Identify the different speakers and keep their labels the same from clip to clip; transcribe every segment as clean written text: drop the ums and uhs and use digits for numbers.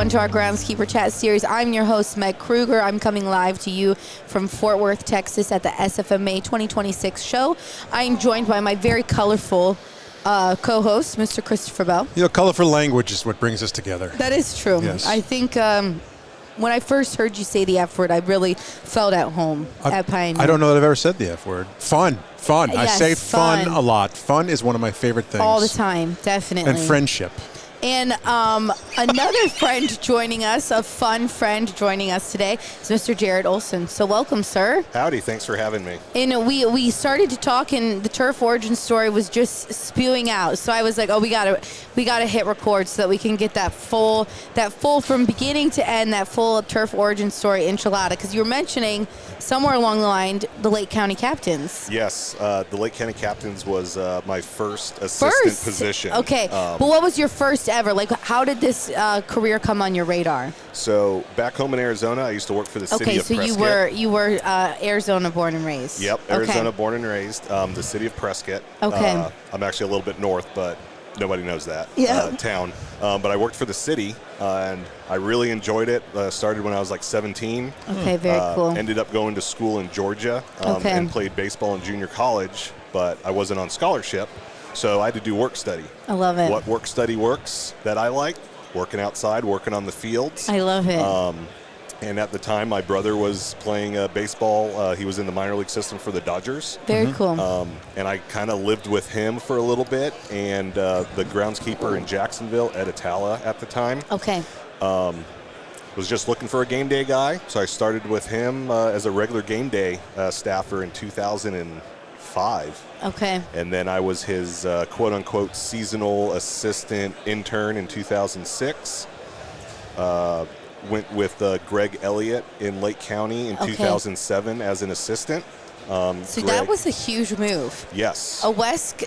Speaker 1: everyone, to our Groundskeeper Chat series. I'm your host, Meg Kruger. I'm coming live to you from Fort Worth, Texas at the SFMA 2026 show. I am joined by my very colorful co-host, Mr. Christopher Bell.
Speaker 2: You know, colorful language is what brings us together.
Speaker 1: That is true.
Speaker 2: Yes.
Speaker 1: I think when I first heard you say the F word, I really felt at home at Pioneer.
Speaker 2: I don't know that I've ever said the F word. Fun.
Speaker 1: Yes,
Speaker 2: I say fun
Speaker 1: fun
Speaker 2: a lot. Fun is one of my favorite things.
Speaker 1: All the time, definitely.
Speaker 2: And friendship.
Speaker 1: And another friend joining us, a fun friend joining us today, is Mr. Jared Olson. So welcome, sir.
Speaker 3: Howdy, thanks for having me.
Speaker 1: And we started to talk, and the turf origin story was just spewing out. So I was like, oh, we gotta hit record so that we can get that full from beginning to end, that full turf origin story enchilada. Because you were mentioning somewhere along the line the Lake County Captains.
Speaker 3: Yes, the Lake County Captains was my first assistant position.
Speaker 1: Okay, but what was your first ever? Like, how did this career come on your radar?
Speaker 3: So back home in Arizona, I used to work for the city of Prescott.
Speaker 1: Okay, so you were Arizona born and raised.
Speaker 3: Yep, Arizona born and raised, the city of Prescott.
Speaker 1: Okay.
Speaker 3: I'm actually a little bit north, but nobody knows that town. But I worked for the city, and I really enjoyed it. Started when I was like 17.
Speaker 1: Okay, very cool.
Speaker 3: Ended up going to school in Georgia and played baseball in junior college, but I wasn't on scholarship, so I had to do work study.
Speaker 1: I love it.
Speaker 3: What work study works that I like? Working outside, working on the fields.
Speaker 1: I love it.
Speaker 3: And at the time, my brother was playing baseball. He was in the minor league system for the Dodgers.
Speaker 1: Very cool.
Speaker 3: And I kind of lived with him for a little bit. And the groundskeeper in Jacksonville, Ed Atala at the time,
Speaker 1: Okay.
Speaker 3: was just looking for a game day guy. So I started with him as a regular game day staffer in 2005.
Speaker 1: Okay.
Speaker 3: And then I was his quote-unquote seasonal assistant intern in 2006. Went with Greg Elliott in Lake County in 2007 as an assistant.
Speaker 1: So that was a huge move.
Speaker 3: Yes.
Speaker 1: A west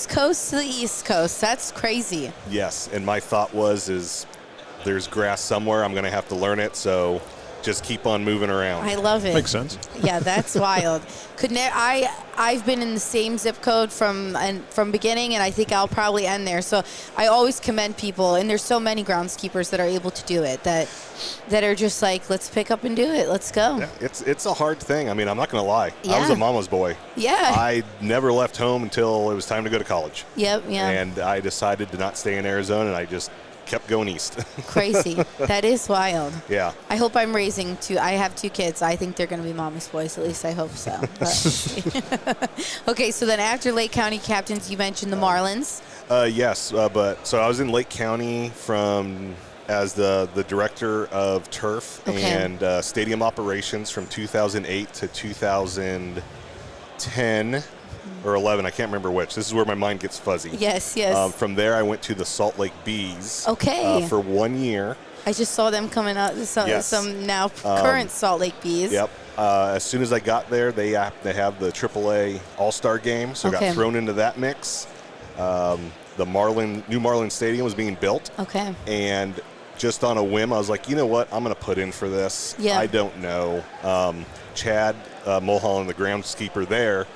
Speaker 1: coast to the east coast. That's crazy.
Speaker 3: Yes, and my thought is there's grass somewhere. I'm going to have to learn it, so just keep on moving around.
Speaker 1: I love it.
Speaker 2: Makes sense.
Speaker 1: Yeah, that's wild. I've been in the same zip code from beginning, and I think I'll probably end there. So I always commend people, and there's so many groundskeepers that are able to do it that are just like, let's pick up and do it. Let's go.
Speaker 3: Yeah, it's a hard thing. I mean, I'm not going to lie.
Speaker 1: Yeah.
Speaker 3: I was a mama's boy.
Speaker 1: Yeah.
Speaker 3: I never left home until it was time to go to college.
Speaker 1: Yep. Yeah.
Speaker 3: And I decided to not stay in Arizona, and I just kept going east.
Speaker 1: Crazy. That is wild.
Speaker 3: Yeah.
Speaker 1: I hope I'm raising two. I have two kids. I think they're going to be mama's boys. At least I hope so. Okay, so then after Lake County Captains, you mentioned the Marlins.
Speaker 3: Yes, but so I was in Lake County as the director of turf and stadium operations from 2008 to 2010. Or 11, I can't remember which. This is where my mind gets fuzzy.
Speaker 1: Yes, yes.
Speaker 3: From there, I went to the Salt Lake Bees.
Speaker 1: Okay.
Speaker 3: For 1 year.
Speaker 1: I just saw them coming out. Some now current Salt Lake Bees.
Speaker 3: Yep. As soon as I got there, they have the AAA All-Star game, so I got thrown into that mix. The new Marlin Stadium was being built.
Speaker 1: Okay.
Speaker 3: And just on a whim, I was like, you know what? I'm going to put in for this.
Speaker 1: Yeah.
Speaker 3: I don't know. Chad Mulholland, the groundskeeper there,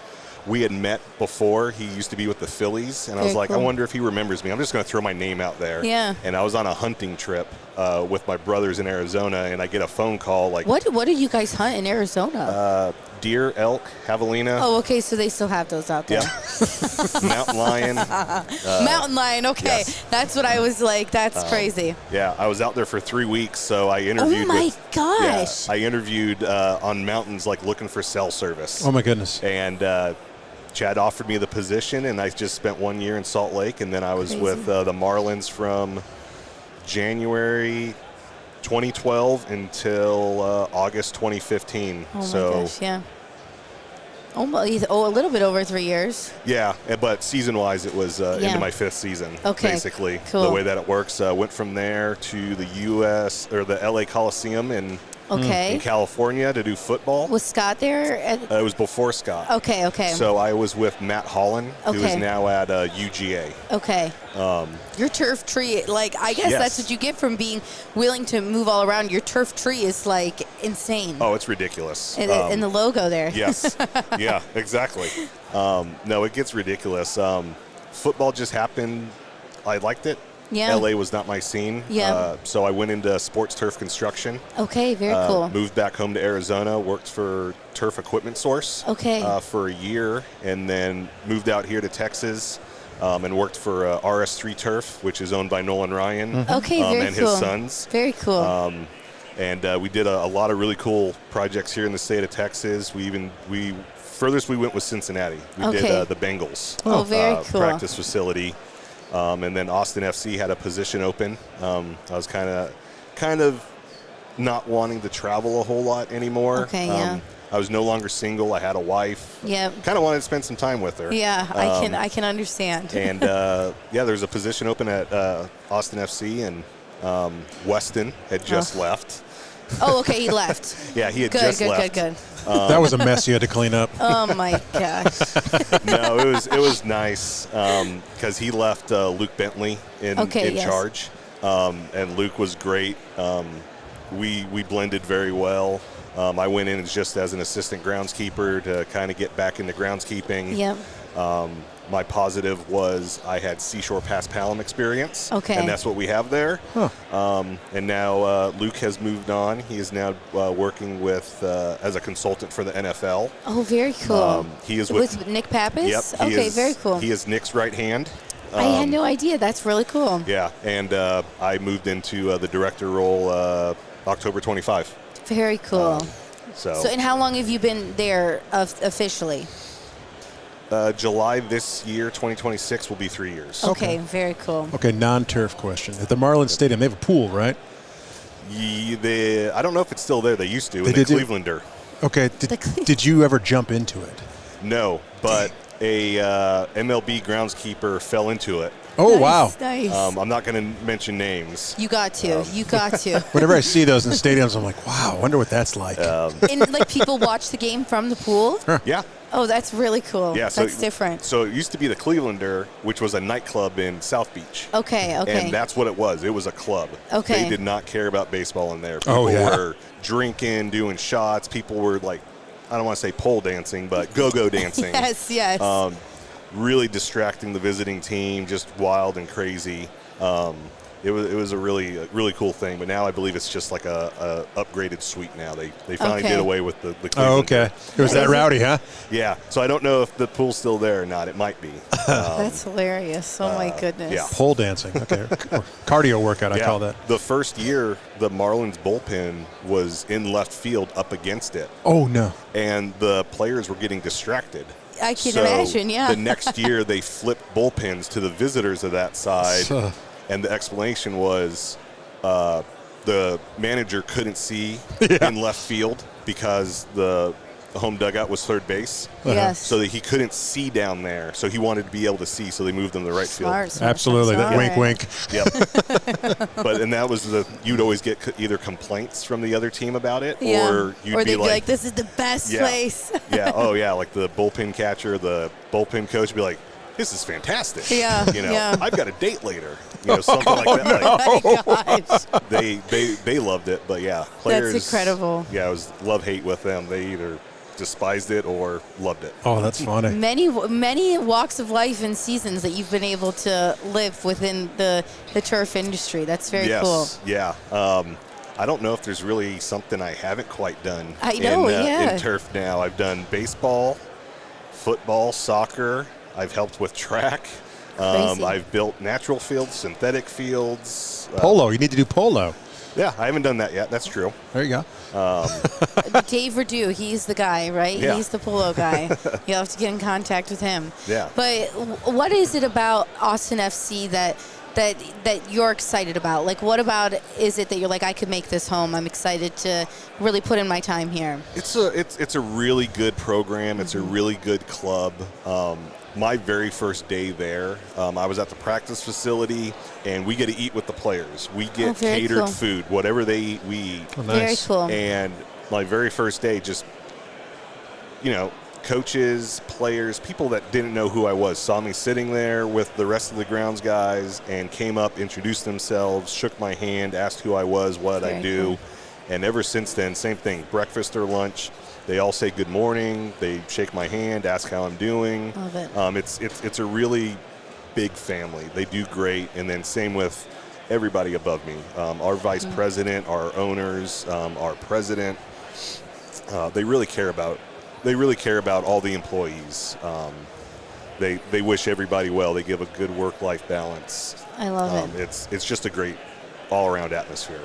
Speaker 3: we had met before. He used to be with the Phillies, and I was like, I wonder if he remembers me. I'm just going to throw my name out there.
Speaker 1: Yeah.
Speaker 3: And I was on a hunting trip with my brothers in Arizona, and I get a phone call like,
Speaker 1: What do you guys hunt in Arizona?
Speaker 3: Deer, elk, javelina.
Speaker 1: Oh, okay, so they still have those out there.
Speaker 3: Yep. Mountain lion.
Speaker 1: Mountain lion, okay.
Speaker 3: Yes.
Speaker 1: That's what I was like. That's crazy.
Speaker 3: Yeah, I was out there for 3 weeks, so I interviewed.
Speaker 1: Oh, my gosh.
Speaker 3: Yeah, I interviewed on mountains, like looking for cell service.
Speaker 2: Oh, my goodness.
Speaker 3: And Chad offered me the position, and I just spent 1 year in Salt Lake, and then I was with the Marlins from January 2012 until August 2015.
Speaker 1: Oh, my gosh, yeah. Almost, a little bit over 3 years.
Speaker 3: Yeah, but season-wise, it was into my fifth season, basically,
Speaker 1: cool.
Speaker 3: the way that it works. Went from there to the U.S. or the L.A. Coliseum in California to do football.
Speaker 1: Was Scott there?
Speaker 3: It was before Scott.
Speaker 1: Okay.
Speaker 3: So I was with Matt Holland, who is now at UGA.
Speaker 1: Okay. Your turf tree, I guess that's what you get from being willing to move all around. Your turf tree is, insane.
Speaker 3: Oh, it's ridiculous.
Speaker 1: And the logo there.
Speaker 3: Yes. Yeah, exactly. No, it gets ridiculous. Football just happened. I liked it.
Speaker 1: Yeah.
Speaker 3: LA was not my scene.
Speaker 1: Yeah.
Speaker 3: So I went into sports turf construction.
Speaker 1: Okay, very cool.
Speaker 3: Moved back home to Arizona, worked for Turf Equipment Source for a year, and then moved out here to Texas and worked for RS3 Turf, which is owned by Nolan Ryan
Speaker 1: Okay, very
Speaker 3: and
Speaker 1: cool.
Speaker 3: his sons.
Speaker 1: Very cool.
Speaker 3: And we did a lot of really cool projects here in the state of Texas. Furthest we went was Cincinnati. We did the Bengals
Speaker 1: very cool.
Speaker 3: practice facility. And then Austin FC had a position open. I was kind of not wanting to travel a whole lot anymore.
Speaker 1: Okay, yeah.
Speaker 3: I was no longer single. I had a wife.
Speaker 1: Yep.
Speaker 3: Kind of wanted to spend some time with her.
Speaker 1: Yeah, I can understand.
Speaker 3: And there's a position open at Austin FC, and Weston had just left.
Speaker 1: Oh, okay, he left.
Speaker 3: Yeah, he had
Speaker 1: Good,
Speaker 3: just
Speaker 1: good,
Speaker 3: left.
Speaker 1: good.
Speaker 2: That was a mess you had to clean up.
Speaker 1: Oh my gosh.
Speaker 3: No, it was nice because he left Luke Bentley in charge, and Luke was great. We blended very well. I went in just as an assistant groundskeeper to kind of get back into groundskeeping.
Speaker 1: Yep.
Speaker 3: My positive was I had Seashore Pass Palom experience.
Speaker 1: Okay.
Speaker 3: And that's what we have there.
Speaker 2: Huh.
Speaker 3: And now Luke has moved on. He is now working with as a consultant for the NFL.
Speaker 1: Oh, very cool.
Speaker 3: He is
Speaker 1: with Nick Pappas?
Speaker 3: Yep.
Speaker 1: Okay, very cool.
Speaker 3: He is Nick's right hand.
Speaker 1: I had no idea. That's really cool.
Speaker 3: Yeah, and I moved into the director role October 25.
Speaker 1: Very cool.
Speaker 3: So
Speaker 1: and how long have you been there officially?
Speaker 3: July this year, 2026, will be 3 years.
Speaker 1: Okay, very cool.
Speaker 2: Okay, non-turf question. At the Marlins Stadium, they have a pool, right?
Speaker 3: I don't know if it's still there. They used to in the
Speaker 2: did
Speaker 3: Clevelander.
Speaker 2: Okay, did you ever jump into it?
Speaker 3: No, but a MLB groundskeeper fell into it.
Speaker 2: Oh,
Speaker 1: Nice,
Speaker 2: wow.
Speaker 1: Nice.
Speaker 3: I'm not going to mention names.
Speaker 1: You got to. You got to.
Speaker 2: Whenever I see those in stadiums, I'm like, wow, I wonder what that's like.
Speaker 1: And like people watch the game from the pool?
Speaker 3: Yeah.
Speaker 1: Oh, that's really cool.
Speaker 3: Yeah, so
Speaker 1: that's different.
Speaker 3: So it used to be the Clevelander, which was a nightclub in South Beach.
Speaker 1: Okay.
Speaker 3: And that's what it was. It was a club.
Speaker 1: Okay.
Speaker 3: They did not care about baseball in there. People were drinking, doing shots. People were like, I don't want to say pole dancing, but go-go dancing.
Speaker 1: Yes.
Speaker 3: Really distracting the visiting team, just wild and crazy. It was a really cool thing, but now I believe it's just like a upgraded suite now. They finally did away with the Cleveland.
Speaker 2: Oh, okay. It was that rowdy, huh?
Speaker 3: Yeah. So I don't know if the pool's still there or not. It might be.
Speaker 1: That's hilarious. Oh my goodness.
Speaker 2: Yeah. Pole dancing. Okay. Cardio workout, I call that.
Speaker 3: The first year, the Marlins bullpen was in left field up against it.
Speaker 2: Oh, no.
Speaker 3: And the players were getting distracted.
Speaker 1: I can imagine, yeah.
Speaker 3: The next year, they flipped bullpens to the visitors of that side. And the explanation was the manager couldn't see in left field because the home dugout was third base.
Speaker 1: Yes.
Speaker 3: So that he couldn't see down there. So he wanted to be able to see, so they moved him to the right field.
Speaker 2: Absolutely. That wink, wink.
Speaker 3: Yep. And that was you'd always get either complaints from the other team about it, or you'd
Speaker 1: be like, this is the best place.
Speaker 3: Yeah. Oh, yeah. Like the bullpen catcher, the bullpen coach would be like, this is fantastic.
Speaker 1: Yeah.
Speaker 3: I've got a date later. Something like that.
Speaker 1: Oh my gosh.
Speaker 3: They loved it, but yeah, players.
Speaker 1: That's incredible.
Speaker 3: Yeah, it was love-hate with them. They either despised it or loved it.
Speaker 2: Oh, that's funny.
Speaker 1: Many walks of life and seasons that you've been able to live within the turf industry. That's very cool.
Speaker 3: Yeah. I don't know if there's really something I haven't quite done in turf now. I've done baseball, football, soccer. I've helped with track. I've built natural fields, synthetic fields.
Speaker 2: Polo. You need to do polo.
Speaker 3: Yeah, I haven't done that yet. That's true.
Speaker 2: There you go.
Speaker 1: Dave Verdu, he's the guy, right?
Speaker 3: Yeah.
Speaker 1: He's the polo guy. You'll have to get in contact with him.
Speaker 3: Yeah.
Speaker 1: But what is it about Austin FC that you're excited about? Like, what about is it that you're like, I could make this home? I'm excited to really put in my time here.
Speaker 3: It's a really good program. It's a really good club. My very first day there, I was at the practice facility, and we get to eat with the players. We get catered food. Whatever they eat, we eat.
Speaker 2: Oh, nice.
Speaker 1: Very cool.
Speaker 3: And my very first day, just, coaches, players, people that didn't know who I was saw me sitting there with the rest of the grounds guys and came up, introduced themselves, shook my hand, asked who I was, what I do.
Speaker 1: Cool.
Speaker 3: And ever since then, same thing, breakfast or lunch. They all say good morning. They shake my hand, ask how I'm doing.
Speaker 1: Love it.
Speaker 3: It's a really big family. They do great, and then same with everybody above me. Our vice president, our owners, our president. They really care about all the employees. They wish everybody well. They give a good work-life balance.
Speaker 1: I love it.
Speaker 3: It's just a great all-around atmosphere.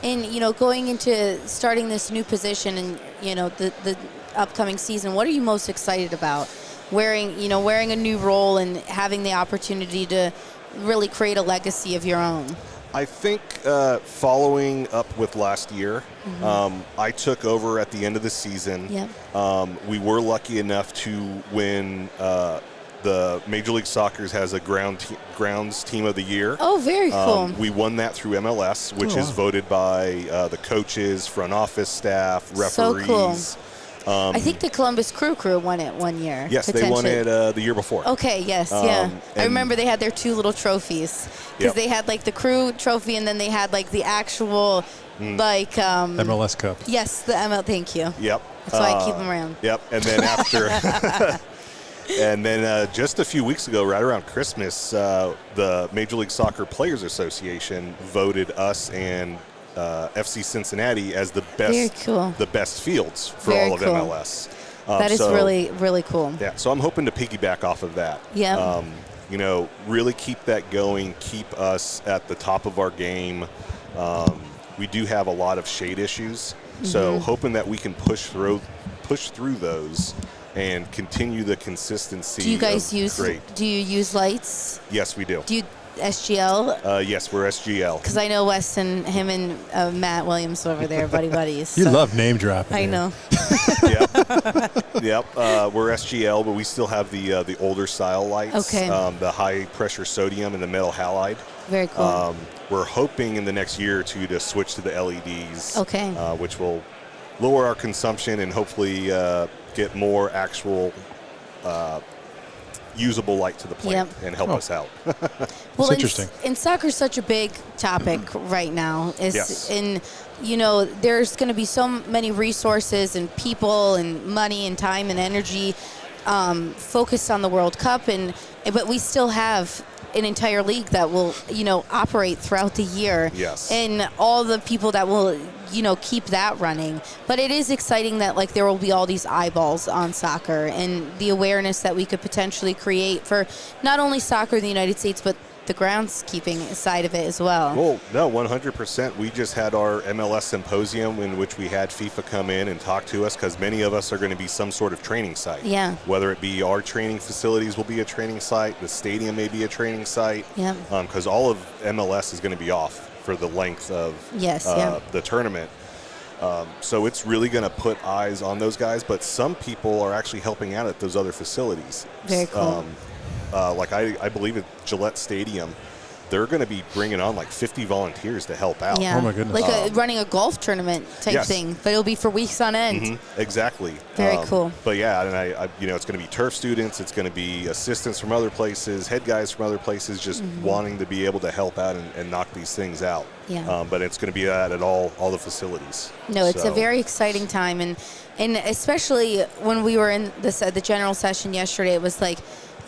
Speaker 1: And, going into starting this new position and, the upcoming season, what are you most excited about? Wearing a new role and having the opportunity to really create a legacy of your own.
Speaker 3: I think following up with last year, I took over at the end of the season.
Speaker 1: Yep.
Speaker 3: We were lucky enough to win the Major League Soccer has a grounds team of the year.
Speaker 1: Oh, very cool.
Speaker 3: We won that through MLS, which is voted by the coaches, front office staff, referees.
Speaker 1: So cool. I think the Columbus Crew won it one year.
Speaker 3: Yes, they won it the year before.
Speaker 1: Okay, yes, yeah. I remember they had their 2 little trophies because they had like the Crew trophy and then they had like the actual
Speaker 2: MLS Cup.
Speaker 1: Yes, the ML. Thank you.
Speaker 3: Yep.
Speaker 1: That's why I keep them around.
Speaker 3: Yep, and then after. And then just a few weeks ago, right around Christmas, the Major League Soccer Players Association voted us and FC Cincinnati as the best fields for all of MLS.
Speaker 1: That is really, really cool.
Speaker 3: Yeah, so I'm hoping to piggyback off of that.
Speaker 1: Yeah.
Speaker 3: Really keep that going, keep us at the top of our game. We do have a lot of shade issues, so hoping that we can push through those and continue the consistency.
Speaker 1: Do you guys use lights?
Speaker 3: Yes, we do.
Speaker 1: Do you SGL?
Speaker 3: Yes, we're SGL.
Speaker 1: Because I know Wes and him and Matt Williams over there, buddies.
Speaker 2: You love name dropping.
Speaker 1: I know.
Speaker 3: Yep. We're SGL, but we still have the older style lights.
Speaker 1: Okay.
Speaker 3: The high pressure sodium and the metal halide.
Speaker 1: Very cool.
Speaker 3: We're hoping in the next year or two to switch to the LEDs.
Speaker 1: Okay.
Speaker 3: Which will lower our consumption and hopefully get more actual usable light to the plant and help us out.
Speaker 1: Well,
Speaker 2: interesting.
Speaker 1: And soccer's such a big topic right now.
Speaker 3: Yes.
Speaker 1: And, there's going to be so many resources and people and money and time and energy focused on the World Cup. But we still have an entire league that will, operate throughout the year.
Speaker 3: Yes.
Speaker 1: And all the people that will, keep that running. But it is exciting that, there will be all these eyeballs on soccer and the awareness that we could potentially create for not only soccer in the United States, but the groundskeeping side of it as well.
Speaker 3: Well, no, 100%. We just had our MLS symposium in which we had FIFA come in and talk to us because many of us are going to be some sort of training site.
Speaker 1: Yeah.
Speaker 3: Whether it be our training facilities will be a training site, the stadium may be a training site.
Speaker 1: Yeah.
Speaker 3: Because all of MLS is going to be off for the length of the tournament. So it's really going to put eyes on those guys, but some people are actually helping out at those other facilities.
Speaker 1: Very cool.
Speaker 3: I believe at Gillette Stadium, they're going to be bringing on 50 volunteers to help out.
Speaker 1: Yeah.
Speaker 2: Oh my goodness.
Speaker 1: Running a golf tournament type thing, but it'll be for weeks on end.
Speaker 3: Exactly.
Speaker 1: Very cool.
Speaker 3: But yeah, and I it's going to be turf students, it's going to be assistants from other places, head guys from other places, just wanting to be able to help out and knock these things out.
Speaker 1: Yeah.
Speaker 3: But it's going to be at all the facilities.
Speaker 1: No, it's a very exciting time, and especially when we were in the general session yesterday, it was like,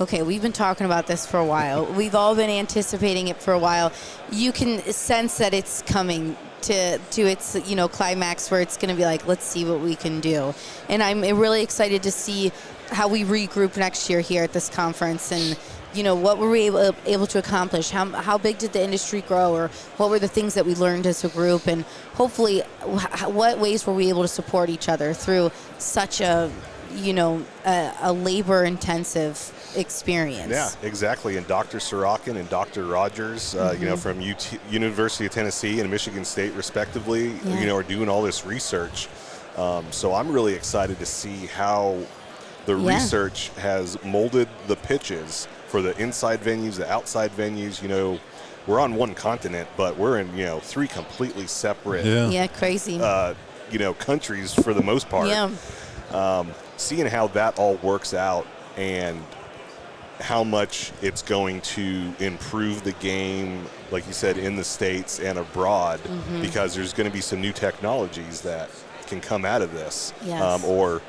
Speaker 1: okay, we've been talking about this for a while. We've all been anticipating it for a while. You can sense that it's coming to its climax where it's going to be like, let's see what we can do. And I'm really excited to see how we regroup next year here at this conference and what were we able to accomplish? How big did the industry grow, or what were the things that we learned as a group, and hopefully what ways were we able to support each other through such a labor-intensive experience.
Speaker 3: Yeah, exactly. And Dr. Sorokin and Dr. Rogers, from University of Tennessee and Michigan State, respectively, are doing all this research. So I'm really excited to see how the research has molded the pitches for the inside venues, the outside venues. We're on one continent, but we're in, 3 completely separate
Speaker 1: crazy.
Speaker 3: Countries for the most part.
Speaker 1: Yeah.
Speaker 3: Seeing how that all works out and how much it's going to improve the game, like you said, in the States and abroad, because there's going to be some new technologies that can come out of this,
Speaker 1: Yes.
Speaker 3: or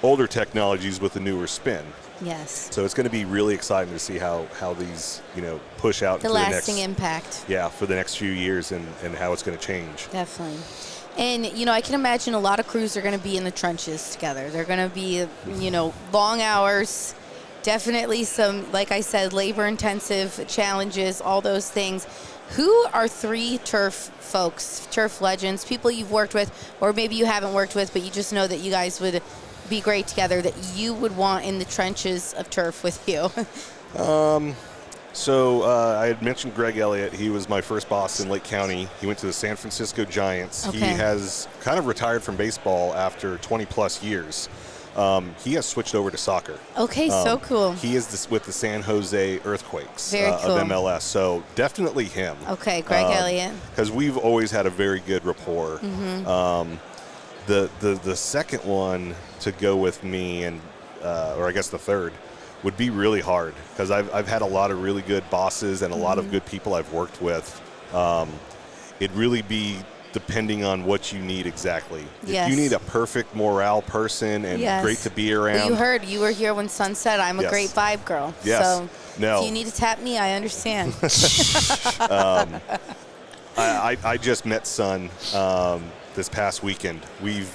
Speaker 3: older technologies with a newer spin.
Speaker 1: Yes.
Speaker 3: So it's going to be really exciting to see how these, push out
Speaker 1: The
Speaker 3: into
Speaker 1: lasting impact.
Speaker 3: Yeah, for the next few years and how it's going to change.
Speaker 1: Definitely. And, I can imagine a lot of crews are going to be in the trenches together. They're going to be, long hours, definitely some, like I said, labor-intensive challenges, all those things. Who are 3 turf folks, turf legends, people you've worked with, or maybe you haven't worked with, but you just know that you guys would be great together, that you would want in the trenches of turf with you?
Speaker 3: So I had mentioned Greg Elliott. He was my first boss in Lake County. He went to the San Francisco Giants.
Speaker 1: Okay.
Speaker 3: He has kind of retired from baseball after 20-plus years. He has switched over to soccer.
Speaker 1: Okay, so cool.
Speaker 3: He is with the San Jose Earthquakes
Speaker 1: Very cool.
Speaker 3: of MLS, so definitely him.
Speaker 1: Okay, Greg Elliott.
Speaker 3: Because we've always had a very good rapport.
Speaker 1: Mm-hmm.
Speaker 3: The second one to go with me, and or I guess the third, would be really hard because I've had a lot of really good bosses and a lot of good people I've worked with. It'd really be depending on what you need exactly.
Speaker 1: Yes.
Speaker 3: If you need a perfect morale person and great to be around.
Speaker 1: Well, you were here when Sun said I'm a great vibe girl.
Speaker 3: Yes.
Speaker 1: So
Speaker 3: No.
Speaker 1: if you need to tap me, I understand.
Speaker 3: I just met Sun this past weekend. We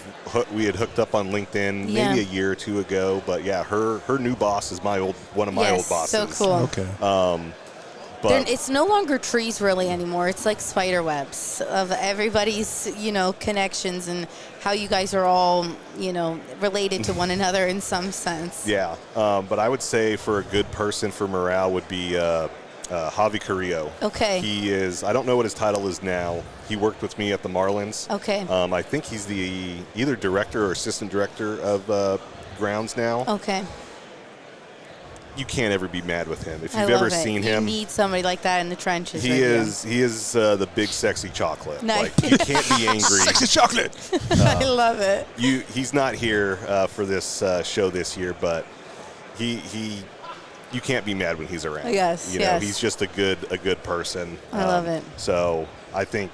Speaker 3: had hooked up on LinkedIn maybe a year or two ago, but yeah, her new boss is one of my old bosses.
Speaker 1: So cool.
Speaker 2: Okay.
Speaker 3: But
Speaker 1: it's no longer trees really anymore. It's like spider webs of everybody's, connections and how you guys are all, related to one another in some sense.
Speaker 3: yeah, but I would say for a good person for morale would be Javi Carrillo.
Speaker 1: Okay.
Speaker 3: He is, I don't know what his title is now. He worked with me at the Marlins.
Speaker 1: Okay.
Speaker 3: I think he's the either director or assistant director of Grounds now.
Speaker 1: Okay.
Speaker 3: You can't ever be mad with him. If
Speaker 1: I
Speaker 3: you've
Speaker 1: love
Speaker 3: ever
Speaker 1: it.
Speaker 3: seen him,
Speaker 1: You need somebody like that in the trenches.
Speaker 3: he
Speaker 1: right
Speaker 3: is the big sexy chocolate.
Speaker 1: Nice.
Speaker 3: Like you can't be angry.
Speaker 2: Sexy chocolate.
Speaker 1: I love it.
Speaker 3: He's not here for this show this year, but he you can't be mad when he's around.
Speaker 1: Yes, yes.
Speaker 3: He's just a good person.
Speaker 1: I love it.
Speaker 3: So I think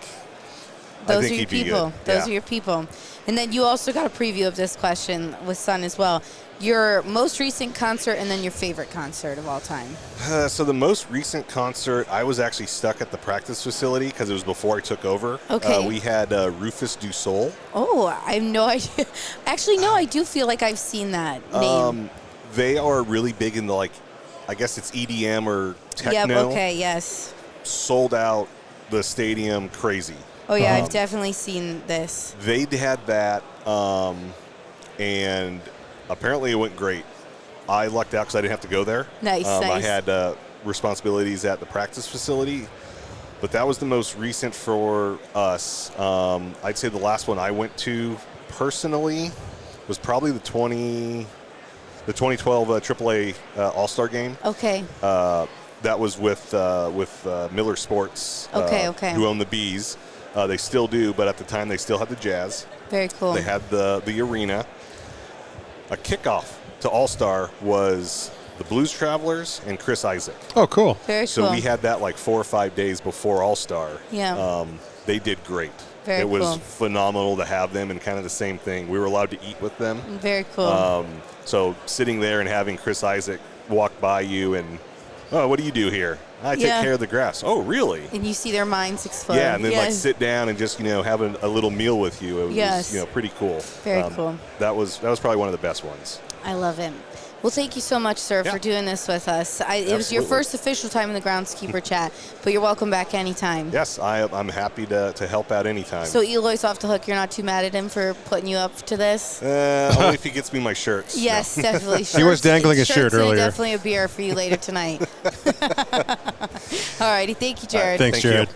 Speaker 1: Those are
Speaker 3: he'd
Speaker 1: your
Speaker 3: be
Speaker 1: people.
Speaker 3: good.
Speaker 1: Those are your people. And then you also got a preview of this question with Sun as well. Your most recent concert and then your favorite concert of all time.
Speaker 3: So the most recent concert, I was actually stuck at the practice facility because it was before I took over.
Speaker 1: Okay.
Speaker 3: We had Rufus Du Sol.
Speaker 1: Oh, I have no idea. Actually, no, I do feel like I've seen that name.
Speaker 3: They are really big in the, I guess it's EDM or techno.
Speaker 1: Yep, okay, yes.
Speaker 3: Sold out the stadium crazy.
Speaker 1: Oh, yeah, I've definitely seen this.
Speaker 3: They had that, and apparently it went great. I lucked out because I didn't have to go there.
Speaker 1: Nice,
Speaker 3: I
Speaker 1: nice.
Speaker 3: had responsibilities at the practice facility, but that was the most recent for us. I'd say the last one I went to personally was probably the 2012 AAA All-Star game.
Speaker 1: Okay.
Speaker 3: That was with Miller Sports,
Speaker 1: Okay.
Speaker 3: who own the Bees. They still do, but at the time they still had the Jazz.
Speaker 1: Very cool.
Speaker 3: They had the arena. A kickoff to All-Star was the Blues Travelers and Chris Isaac.
Speaker 2: Oh, cool.
Speaker 1: Very
Speaker 3: So
Speaker 1: cool.
Speaker 3: we had that 4 or 5 days before All-Star.
Speaker 1: Yeah.
Speaker 3: They did great.
Speaker 1: Very
Speaker 3: it was
Speaker 1: cool.
Speaker 3: phenomenal to have them, and kind of the same thing. We were allowed to eat with them.
Speaker 1: Very cool.
Speaker 3: So sitting there and having Chris Isaac walk by you and, oh, what do you do here? I take care of the grass. Oh, really?
Speaker 1: And you see their minds explode.
Speaker 3: Yeah, and then
Speaker 1: yes.
Speaker 3: sit down and just have a little meal with you. It was pretty cool.
Speaker 1: Very cool.
Speaker 3: That was probably one of the best ones.
Speaker 1: I love it. Well, thank you so much, sir, for doing this with us. It was your first official time in the Groundskeeper Chat, but you're welcome back anytime.
Speaker 3: Yes, I'm happy to help out anytime.
Speaker 1: So Eloy's off the hook. You're not too mad at him for putting you up to this?
Speaker 3: Only if he gets me my shirts.
Speaker 1: Yes,
Speaker 3: No.
Speaker 1: definitely.
Speaker 2: He was dangling a shirt
Speaker 1: Shirts and
Speaker 2: earlier.
Speaker 1: Definitely a beer for you later tonight. All righty. Thank you, Jared.
Speaker 2: Thanks,
Speaker 3: Thank you.
Speaker 2: Jared.